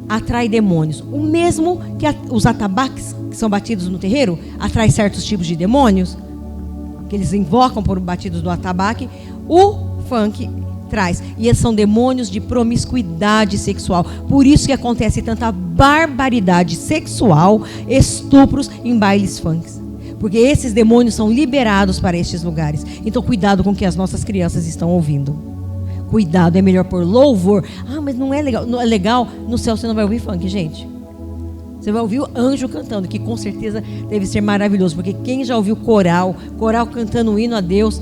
atrai demônios. O mesmo que os atabaques que são batidos no terreiro atrai certos tipos de demônios, que eles invocam por batidos do atabaque, o funk traz. E esses são demônios de promiscuidade sexual. Por isso que acontece tanta barbaridade sexual, estupros em bailes funks. Porque esses demônios são liberados para estes lugares. Então cuidado com o que as nossas crianças estão ouvindo. Cuidado, é melhor por louvor. Mas não é legal. Não é legal, no céu você não vai ouvir funk, gente. Você vai ouvir o anjo cantando, que com certeza deve ser maravilhoso. Porque quem já ouviu coral cantando um hino a Deus,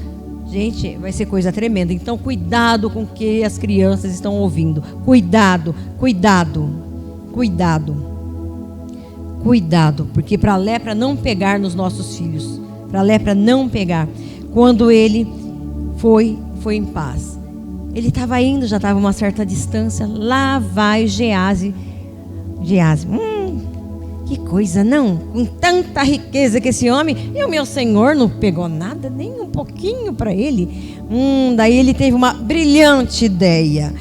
gente, vai ser coisa tremenda. Então cuidado com o que as crianças estão ouvindo. Cuidado, porque para a lepra não pegar nos nossos filhos, para a lepra não pegar. Quando ele foi em paz, ele estava indo, já estava a uma certa distância. Lá vai Geazi, que coisa, não? Com tanta riqueza que esse homem, e o meu senhor não pegou nada, nem um pouquinho para ele. Daí ele teve uma brilhante ideia.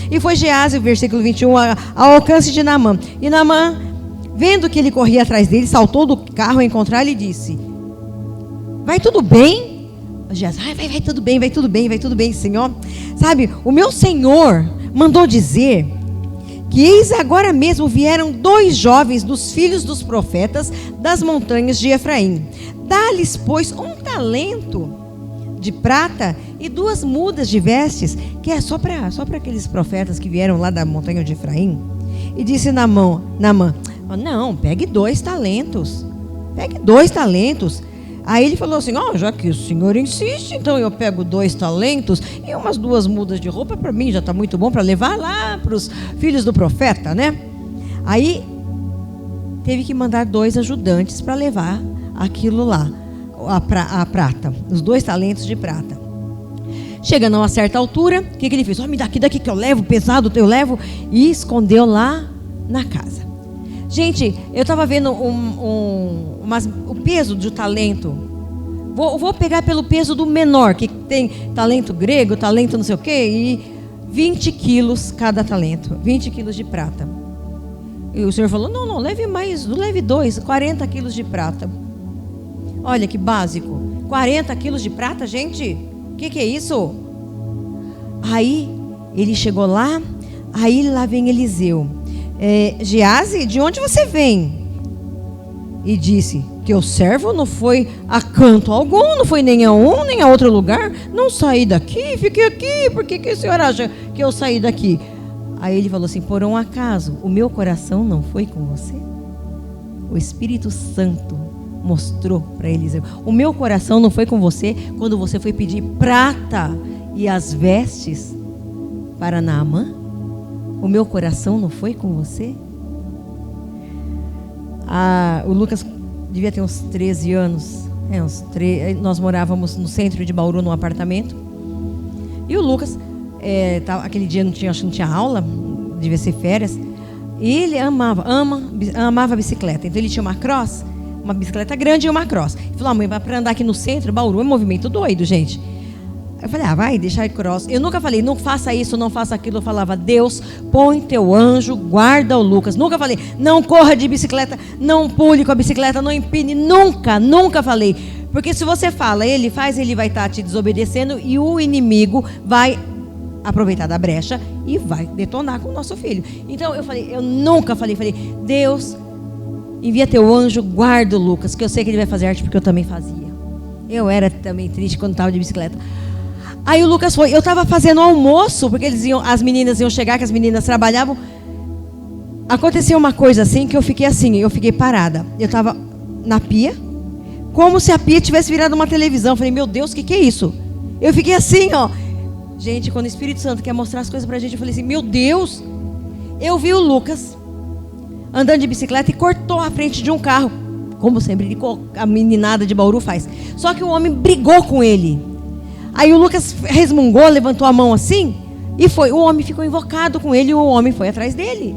E foi Geazi, versículo 21, ao alcance de Naamã. E Naamã, vendo que ele corria atrás dele, saltou do carro a encontrar-lhe e disse: vai tudo bem? Geazi, vai tudo bem, Senhor. Sabe, o meu Senhor mandou dizer que eis agora mesmo vieram 2 jovens dos filhos dos profetas das montanhas de Efraim. Dá-lhes, pois, 1 talento de prata e 2 mudas de vestes, que é só para aqueles profetas que vieram lá da montanha de Efraim. E disse Naamã, não, pegue 2 talentos. Aí ele falou assim: já que o senhor insiste, então eu pego 2 talentos e umas 2 mudas de roupa, para mim já está muito bom, para levar lá para os filhos do profeta, né? Aí teve que mandar 2 ajudantes para levar aquilo lá, a prata, os 2 talentos de prata. Chegando a uma certa altura, o que ele fez? Me dá daqui que eu levo, pesado eu levo, e escondeu lá na casa. Gente, eu estava vendo o peso do talento. Vou pegar pelo peso do menor, que tem talento grego, talento não sei o quê, e 20 quilos cada talento, 20 quilos de prata. E o senhor falou: não leve mais, não leve 2, 40 quilos de prata. Olha que básico, 40 quilos de prata, gente, o que é isso? Aí ele chegou lá, aí lá vem Eliseu. Geazi, de onde você vem? E disse: que o servo não foi a canto algum, não foi nem a nem a outro lugar, não saí daqui, fiquei aqui. Por que o senhor acha que eu saí daqui? Aí ele falou assim: por um acaso o meu coração não foi com você? O Espírito Santo mostrou para Eliseu: o meu coração não foi com você quando você foi pedir prata e as vestes para Naamã? O meu coração não foi com você? O Lucas devia ter uns 13 anos. Nós morávamos no centro de Bauru, num apartamento. E o Lucas, aquele dia acho que não tinha aula, devia ser férias. E ele amava a bicicleta. Então ele tinha uma bicicleta grande e uma cross. Ele falou: mãe, vai para andar aqui no centro, Bauru, é um movimento doido, gente. Eu falei: vai, deixa aí cross. Eu nunca falei: não faça isso, não faça aquilo. Eu falava: Deus, põe teu anjo, guarda o Lucas. Nunca falei: não corra de bicicleta, não pule com a bicicleta, não empine. Nunca falei. Porque se você fala, ele vai estar te desobedecendo e o inimigo vai aproveitar da brecha e vai detonar com o nosso filho. Então eu nunca falei: Deus, envia teu anjo, guarda o Lucas, que eu sei que ele vai fazer arte, porque eu também fazia. Eu era também triste quando estava de bicicleta. Aí o Lucas foi, eu estava fazendo almoço, porque as meninas iam chegar, que as meninas trabalhavam. Aconteceu uma coisa assim, que eu fiquei parada. Eu estava na pia, como se a pia tivesse virado uma televisão. Eu falei: meu Deus, o que é isso? Eu fiquei assim, ó. Gente, quando o Espírito Santo quer mostrar as coisas pra gente, eu falei assim: meu Deus. Eu vi o Lucas andando de bicicleta e cortou a frente de um carro, como sempre a meninada de Bauru faz. Só que o homem brigou com ele. Aí o Lucas resmungou, levantou a mão assim e foi. O homem ficou invocado com ele e o homem foi atrás dele.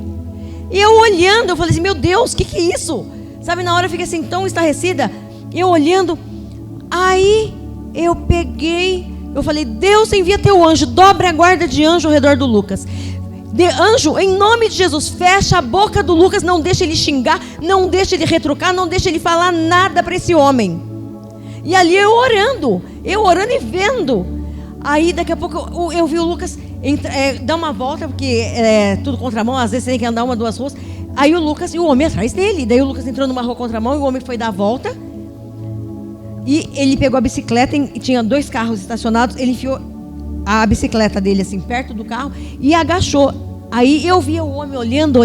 E eu olhando, eu falei assim: meu Deus, o que é isso? Sabe, na hora eu fiquei assim, tão estarrecida. Eu olhando. Aí eu falei: Deus, envia teu anjo, dobra a guarda de anjo ao redor do Lucas. Anjo, em nome de Jesus, fecha a boca do Lucas, não deixa ele xingar, não deixa ele retrucar, não deixa ele falar nada para esse homem. E ali eu orando e vendo. Aí daqui a pouco eu vi o Lucas dar uma volta, porque é tudo contramão, às vezes você tem que andar 1, 2 ruas. Aí o Lucas e o homem atrás dele. Daí o Lucas entrou numa rua contramão e o homem foi dar a volta. E ele pegou a bicicleta, e tinha 2 carros estacionados. Ele enfiou a bicicleta dele assim perto do carro e agachou. Aí eu via o homem olhando,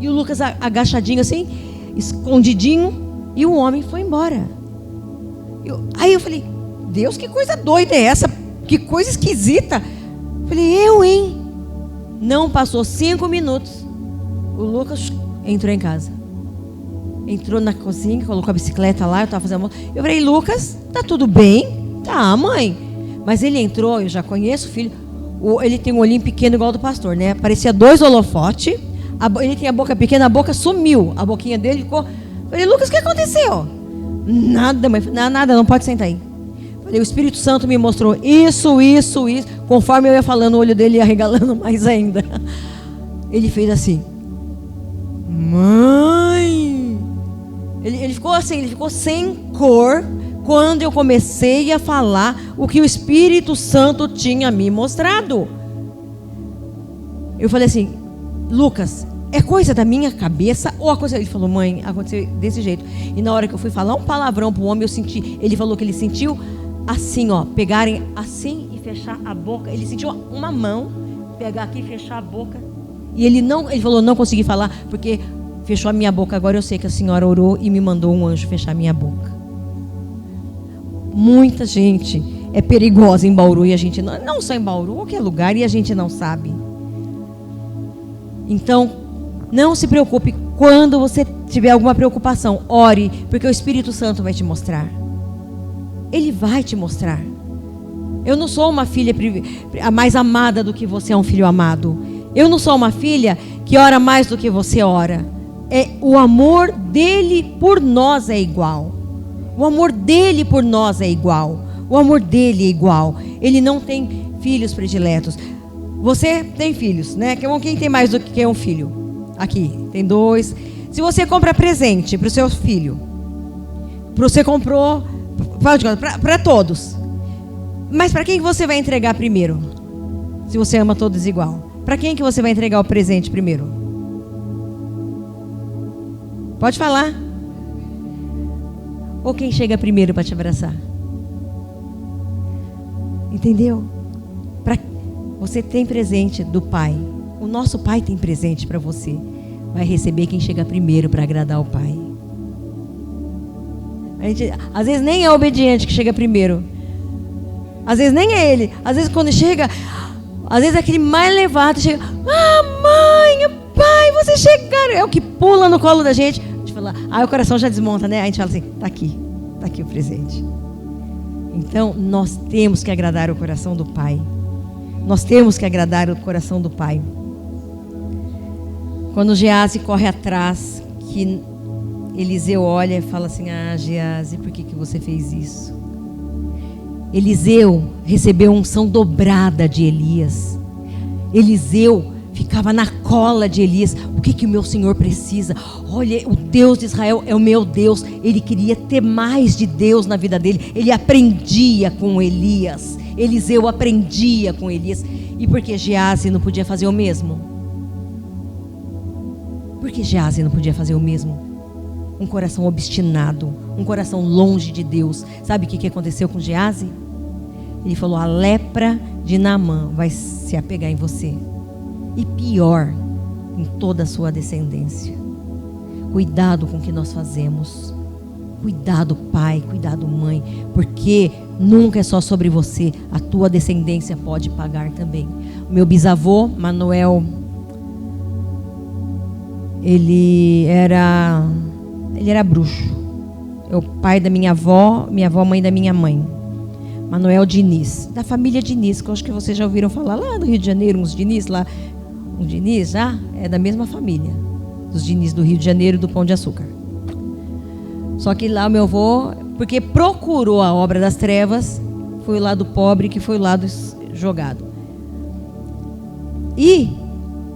e o Lucas agachadinho assim, escondidinho, e o homem foi embora. Aí eu falei: Deus, que coisa doida é essa? Que coisa esquisita. Falei: hein? Não passou 5 minutos, o Lucas entrou em casa. Entrou na cozinha, colocou a bicicleta lá, eu estava fazendo almoço. Eu falei: Lucas, tá tudo bem? Tá, mãe. Mas ele entrou, eu já conheço o filho. Ele tem um olhinho pequeno igual ao do pastor, né? Parecia 2 holofotes. Ele tem a boca pequena, a boca sumiu. A boquinha dele ficou. Eu falei: Lucas, o que aconteceu? Nada, mãe. Nada, não pode sentar aí. Eu falei: o Espírito Santo me mostrou isso. Conforme eu ia falando, o olho dele ia arregalando mais ainda. Ele fez assim: mãe. Ele ficou assim, ele ficou sem cor quando eu comecei a falar o que o Espírito Santo tinha me mostrado. Eu falei assim: Lucas, é coisa da minha cabeça ou a coisa... Ele falou: mãe, aconteceu desse jeito. E na hora que eu fui falar um palavrão pro homem, eu senti... Ele falou que ele sentiu assim, ó, pegarem assim e fechar a boca. Ele sentiu uma mão pegar aqui e fechar a boca. E ele falou: não consegui falar porque fechou a minha boca. Agora eu sei que a senhora orou e me mandou um anjo fechar a minha boca. Muita gente é perigosa em Bauru e a gente não só em Bauru, qualquer lugar, e a gente não sabe. Então, não se preocupe. Quando você tiver alguma preocupação, ore, porque o Espírito Santo vai te mostrar. Ele vai te mostrar. Eu não sou uma filha mais amada do que você é um filho amado. Eu não sou uma filha que ora mais do que você ora. O amor dele por nós é igual. O amor dele por nós é igual. O amor dele é igual. Ele não tem filhos prediletos. Você tem filhos, né? Quem tem mais do que um filho? Aqui, tem 2. Se você compra presente para o seu filho, você comprou para todos. Mas para quem que você vai entregar primeiro? Se você ama todos igual. Para quem que você vai entregar o presente primeiro? Pode falar. Ou quem chega primeiro para te abraçar? Entendeu? Você tem presente do Pai. O nosso Pai tem presente para você. Vai receber quem chega primeiro para agradar o Pai. Às vezes nem é o obediente que chega primeiro. Às vezes nem é ele. Às vezes quando chega, às vezes aquele mais levado chega: mãe, pai, vocês chegaram. É o que pula no colo da gente. Deixa eu Aí o coração já desmonta, né? Aí a gente fala assim, tá aqui o presente. Então, nós temos que agradar o coração do Pai. Nós temos que agradar o coração do Pai. Quando Geazi corre atrás, que Eliseu olha e fala assim, Geazi, por que você fez isso? Eliseu recebeu unção dobrada de Elias. Eliseu ficava na cola de Elias. O que o meu Senhor precisa? Olha, o Deus de Israel é o meu Deus. Ele queria ter mais de Deus na vida dele. Ele aprendia com Elias. Eliseu aprendia com Elias. E por que Geazi não podia fazer o mesmo? Por que Geazi não podia fazer o mesmo? Um coração obstinado, um coração longe de Deus. Sabe o que aconteceu com Geazi? Ele falou, a lepra de Naamã vai se apegar em você. E pior, em toda a sua descendência. Cuidado com o que nós fazemos. Cuidado, pai, cuidado, mãe, porque nunca é só sobre você, a tua descendência pode pagar também. O meu bisavô, Manuel, ele era bruxo. É o pai da minha avó, mãe da minha mãe. Manuel Diniz, da família Diniz, que eu acho que vocês já ouviram falar lá no Rio de Janeiro, uns Diniz lá. Um Diniz já é da mesma família, dos Diniz do Rio de Janeiro, do Pão de Açúcar. Só que lá o meu avô, porque procurou a obra das trevas, foi o lado pobre, que foi o lado jogado. E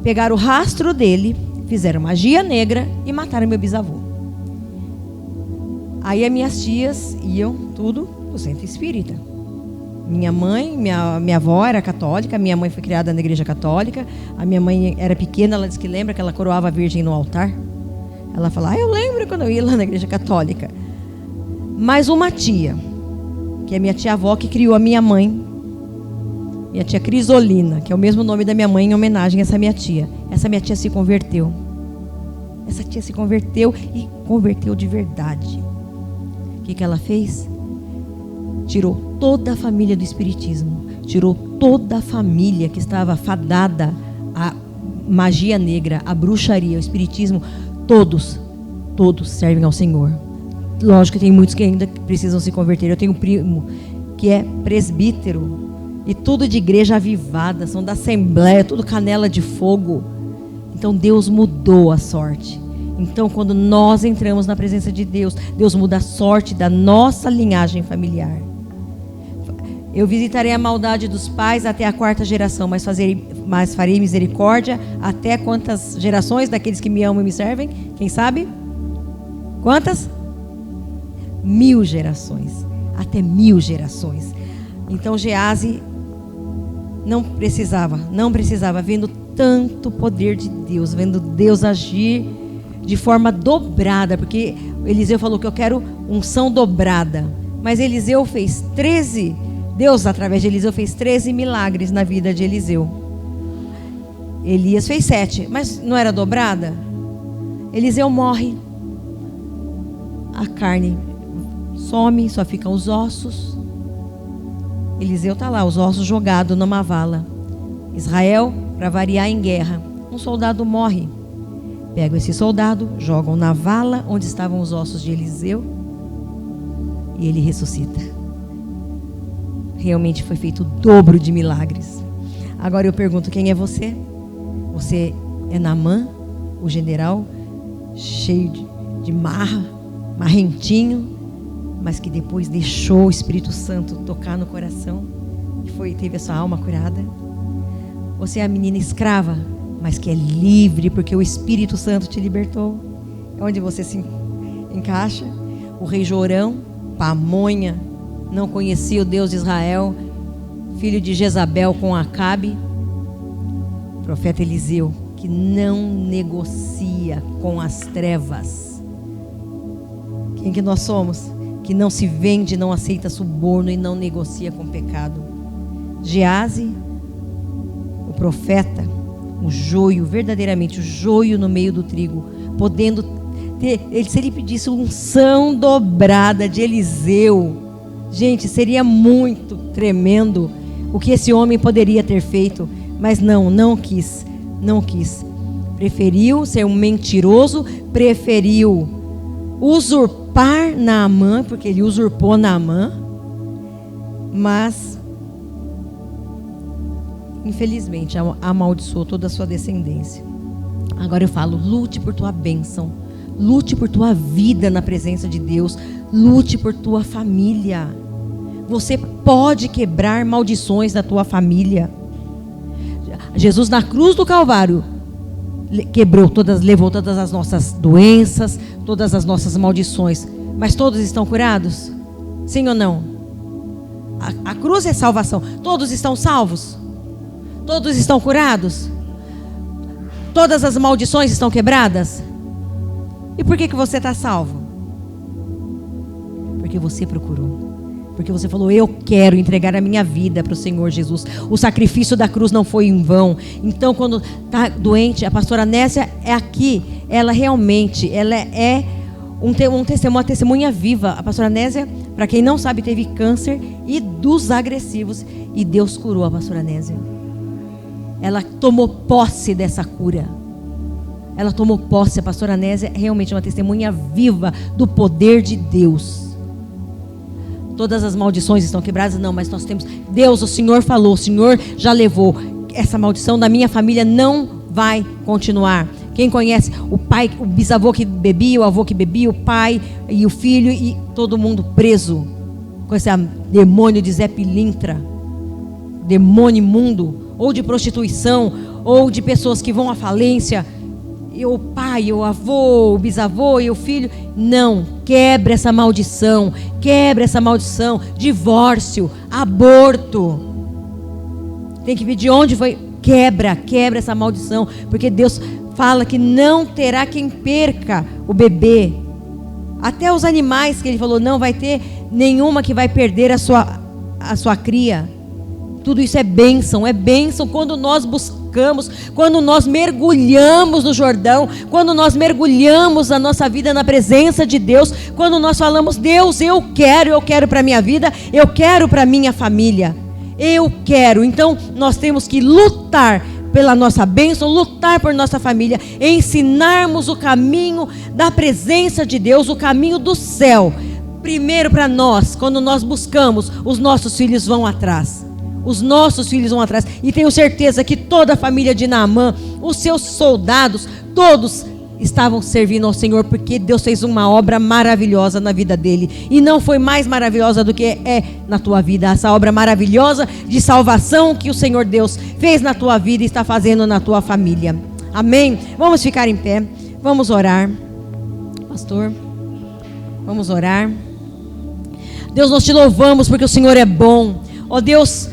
pegaram o rastro dele, fizeram magia negra e mataram meu bisavô. Aí as minhas tias iam tudo no centro espírita. Minha mãe, minha avó era católica, minha mãe foi criada na igreja católica. A minha mãe era pequena, ela disse que lembra que ela coroava a Virgem no altar. Ela fala, eu lembro quando eu ia lá na igreja católica. Mas uma tia, que é minha tia-avó, que criou a minha mãe, minha tia Crisolina, que é o mesmo nome da minha mãe em homenagem a essa minha tia. Essa minha tia se converteu. Essa tia se converteu e converteu de verdade. O que ela fez? Tirou toda a família do espiritismo, tirou toda a família que estava fadada à magia negra, à bruxaria, ao espiritismo. Todos servem ao Senhor. Lógico que tem muitos que ainda precisam se converter. Eu tenho um primo que é presbítero e tudo de igreja avivada, são da Assembleia, tudo canela de fogo. Então Deus mudou a sorte. Então, quando nós entramos na presença de Deus, Deus muda a sorte da nossa linhagem familiar. Eu visitarei a maldade dos pais até a 4ª geração, mas farei misericórdia até quantas gerações daqueles que me amam e me servem? Quem sabe? Quantas? 1000 gerações. Até 1000 gerações. Então Geazi não precisava, vendo tanto poder de Deus, vendo Deus agir de forma dobrada, porque Eliseu falou que eu quero unção dobrada, mas Eliseu fez 13, Deus através de Eliseu fez 13 milagres na vida de Eliseu. Elias fez 7, mas não era dobrada? Eliseu morre, a carne some, só ficam os ossos. Eliseu está lá, os ossos jogados numa vala. Israel, para variar, em guerra. Um soldado morre. Pegam esse soldado, jogam na vala onde estavam os ossos de Eliseu e ele ressuscita. Realmente foi feito o dobro de milagres. Agora eu pergunto, quem é você? Você é Naamã, o general, cheio de marra, marrentinho, mas que depois deixou o Espírito Santo tocar no coração e teve a sua alma curada? Você é a menina escrava, mas que é livre porque o Espírito Santo te libertou? É onde você se encaixa? O rei Jorão, pamonha, não conhecia o Deus de Israel, filho de Jezabel com Acabe. O profeta Eliseu, que não negocia com as trevas. Quem que nós somos? Que não se vende, não aceita suborno e não negocia com o pecado. Geazi, o profeta, o joio, verdadeiramente o joio no meio do trigo, podendo ter, se ele pedisse unção dobrada de Eliseu, gente, seria muito tremendo o que esse homem poderia ter feito, mas não quis, preferiu ser um mentiroso, preferiu usurpar Naamã, porque ele usurpou Naamã, mas infelizmente amaldiçoou toda a sua descendência. Agora eu falo, lute por tua bênção, lute por tua vida na presença de Deus, lute por tua família. Você pode quebrar maldições da tua família. Jesus na cruz do Calvário levou todas as nossas doenças, todas as nossas maldições, mas todos estão curados? Sim ou não? A cruz é salvação. Todos estão salvos? Todos estão curados? Todas as maldições estão quebradas? E por que você está salvo? Porque você procurou. Porque você falou, eu quero entregar a minha vida para o Senhor Jesus. O sacrifício da cruz não foi em vão. Então, quando está doente, a pastora Nécia é aqui. Ela realmente, ela é uma testemunha viva. A pastora Nésia, para quem não sabe, teve câncer e dos agressivos. E Deus curou a pastora Nésia. Ela tomou posse dessa cura. Ela tomou posse. A pastora Nésia é realmente uma testemunha viva do poder de Deus. Todas as maldições estão quebradas? Não, mas nós temos... Deus, o Senhor falou, o Senhor já levou. Essa maldição da minha família não vai continuar. Quem conhece o pai, o bisavô que bebia, o avô que bebia, o pai e o filho, e todo mundo preso com esse demônio de Zé Pilintra, demônio imundo, ou de prostituição, ou de pessoas que vão à falência, e o pai, o avô, o bisavô e o filho. Não, quebra essa maldição, divórcio, aborto. Tem que ver de onde foi, quebra essa maldição, porque Deus fala que não terá quem perca o bebê. Até os animais que ele falou, não vai ter nenhuma que vai perder a sua cria. Tudo isso é bênção quando nós buscamos, quando nós mergulhamos no Jordão, quando nós mergulhamos a nossa vida na presença de Deus, quando nós falamos, Deus, eu quero para a minha vida, eu quero para a minha família, eu quero. Então nós temos que lutar pela nossa bênção, lutar por nossa família, ensinarmos o caminho da presença de Deus, o caminho do céu. Primeiro para nós, quando nós buscamos, os nossos filhos vão atrás. Os nossos filhos vão atrás. E tenho certeza que toda a família de Naamã, os seus soldados, todos estavam servindo ao Senhor, porque Deus fez uma obra maravilhosa na vida dele. E não foi mais maravilhosa do que é na tua vida. Essa obra maravilhosa de salvação que o Senhor Deus fez na tua vida e está fazendo na tua família. Amém? Vamos ficar em pé. Vamos orar. Pastor, vamos orar. Deus, nós te louvamos porque o Senhor é bom. Ó Deus,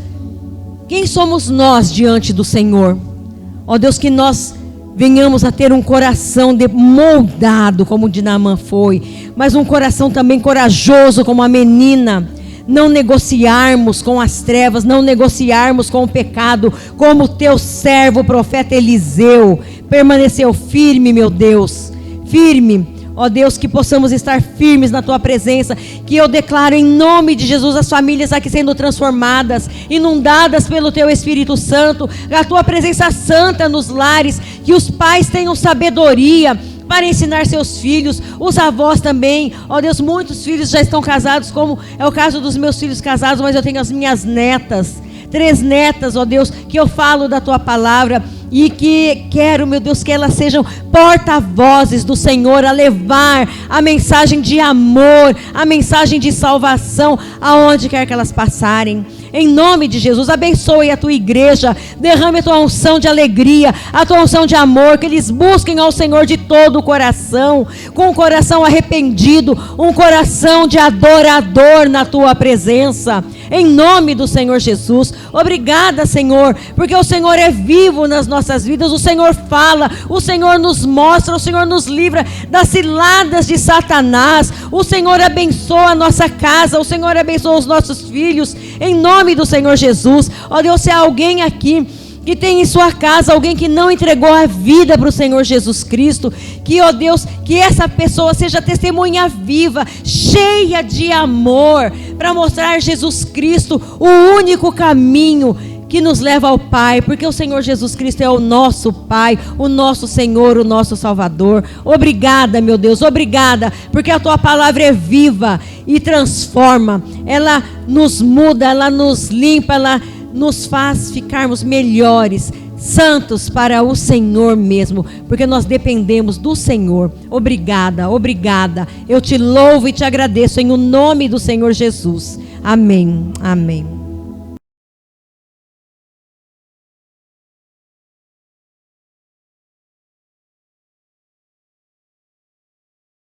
quem somos nós diante do Senhor? Ó Deus, que nós venhamos a ter um coração moldado como o de Naamã foi, mas um coração também corajoso como a menina. Não negociarmos com as trevas, não negociarmos com o pecado, como o teu servo, o profeta Eliseu, permaneceu firme, meu Deus, firme. Ó Deus, que possamos estar firmes na tua presença, que eu declaro em nome de Jesus as famílias aqui sendo transformadas, inundadas pelo teu Espírito Santo, a tua presença santa nos lares, que os pais tenham sabedoria para ensinar seus filhos, os avós também. Ó Deus, muitos filhos já estão casados, como é o caso dos meus filhos casados, mas eu tenho as minhas netas, 3 netas, ó Deus, que eu falo da tua palavra, e que quero, meu Deus, que elas sejam porta-vozes do Senhor, a levar a mensagem de amor, a mensagem de salvação, aonde quer que elas passarem. Em nome de Jesus, abençoe a tua igreja, derrame a tua unção de alegria, a tua unção de amor, que eles busquem ao Senhor de todo o coração, com o coração arrependido, um coração de adorador na tua presença. Em nome do Senhor Jesus, obrigada, Senhor, porque o Senhor é vivo nas nossas vidas, o Senhor fala, o Senhor nos mostra, o Senhor nos livra das ciladas de Satanás, o Senhor abençoa a nossa casa, o Senhor abençoa os nossos filhos, em nome do Senhor Jesus. Ó Deus, se há alguém aqui que tem em sua casa alguém que não entregou a vida para o Senhor Jesus Cristo, que, ó Deus, que essa pessoa seja testemunha viva, cheia de amor, para mostrar Jesus Cristo, o único caminho, que nos leva ao Pai, porque o Senhor Jesus Cristo é o nosso Pai, o nosso Senhor, o nosso Salvador. Obrigada, meu Deus, obrigada, porque a tua palavra é viva e transforma, ela nos muda, ela nos limpa, ela nos faz ficarmos melhores, santos para o Senhor mesmo, porque nós dependemos do Senhor. Obrigada, obrigada. Eu te louvo e te agradeço em o nome do Senhor Jesus. Amém, amém.